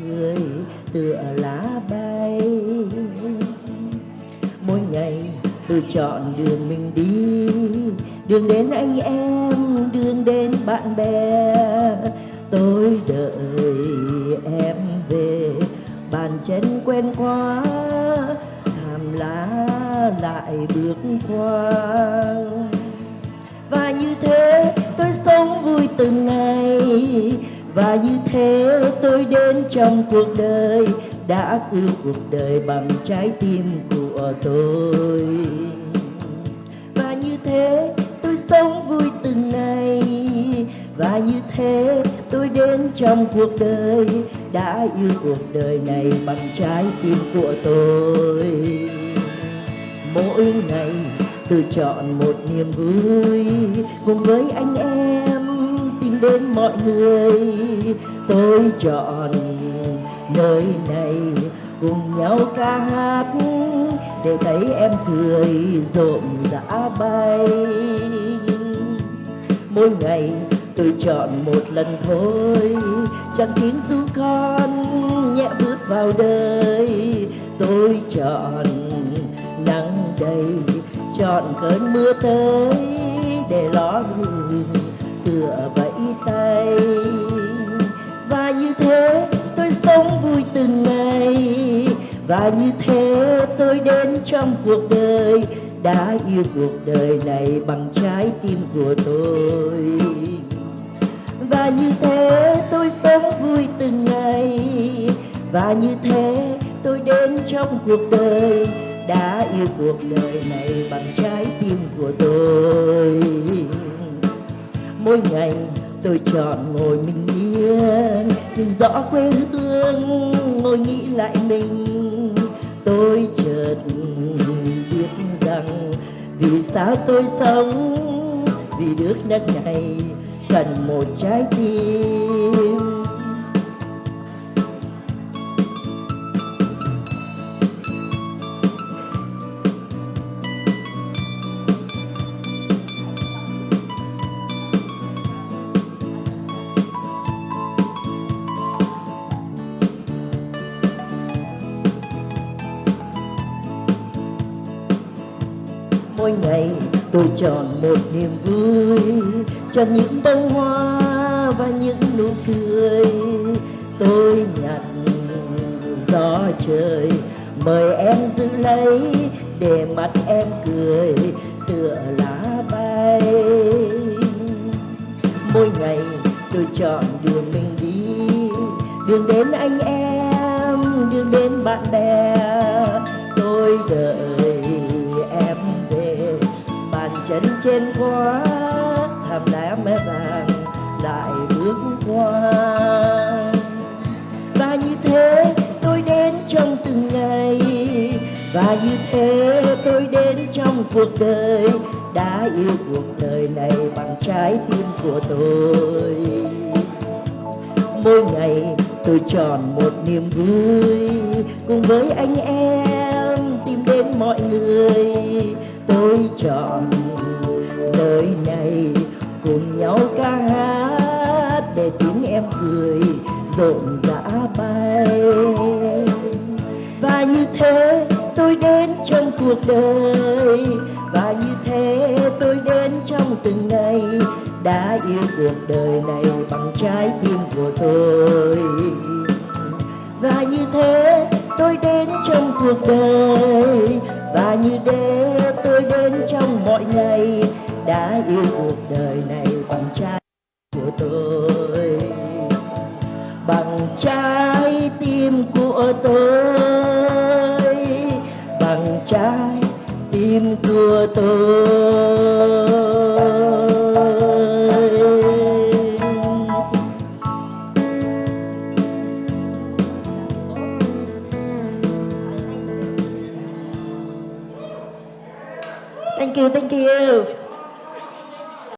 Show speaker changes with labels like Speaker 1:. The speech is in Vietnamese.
Speaker 1: cười tựa lá bay. Mỗi ngày tôi chọn đường mình đi, đường đến anh em, đường đến bạn bè. Tôi đợi em về, bàn chân quen quá, thảm lá lại bước qua. Và như thế tôi sống vui từng ngày, và như thế tôi đến trong cuộc đời, đã yêu cuộc đời bằng trái tim của tôi. Và như thế tôi sống vui từng ngày, và như thế tôi đến trong cuộc đời, đã yêu cuộc đời này bằng trái tim của tôi. Mỗi ngày tôi chọn một niềm vui, cùng với anh em tìm đến mọi người. Tôi chọn nơi này cùng nhau ca hát, để thấy em cười rộn rã bay. Mỗi ngày tôi chọn một lần thôi, chẳng tiếng ru con nhẹ bước vào đời. Tôi chọn nắng đầy, chọn cơn mưa tới, để ló lùi tựa vẫy tay. Và như thế tôi sống vui từng ngày, và như thế tôi đến trong cuộc đời, đã yêu cuộc đời này bằng trái tim của tôi. Và như thế tôi sống vui từng ngày, và như thế tôi đến trong cuộc đời, đã yêu cuộc đời này bằng trái tim của tôi. Mỗi ngày tôi chọn ngồi mình yên, nhìn rõ quê hương, ngồi nghĩ lại mình. Tôi chợt biết rằng vì sao tôi sống, vì nước đất này cần một trái tim. Mỗi ngày tôi chọn một niềm vui, chọn những bông hoa và những nụ cười. Tôi nhặt gió trời, mời em giữ lấy, để mắt em cười tựa lá bay. Mỗi ngày tôi chọn đường mình đi, đường đến anh em, đường đến bạn bè. Tôi đợi em về, bàn chân trên quá, thảm lá mé vàng lại bước qua. Và như thế tôi đến trong từng ngày, và như thế tôi đến trong cuộc đời, đã yêu cuộc đời này bằng trái tim của tôi. Mỗi ngày tôi chọn một niềm vui, cùng với anh em tìm đến mọi người. Tôi chọn nơi này cùng nhau ca hát, để tiếng em cười rộn rã bay. Và như thế tôi đến trong cuộc đời, và như thế tôi đến trong từng ngày, đã yêu cuộc đời này bằng trái tim của tôi. Và như thế tôi đến trong cuộc đời, và như thế tôi đến trong mọi ngày, đã yêu cuộc đời này bằng trái của tôi, bằng trái tim của tôi, bằng trái tim của tôi. Thank you, thank you.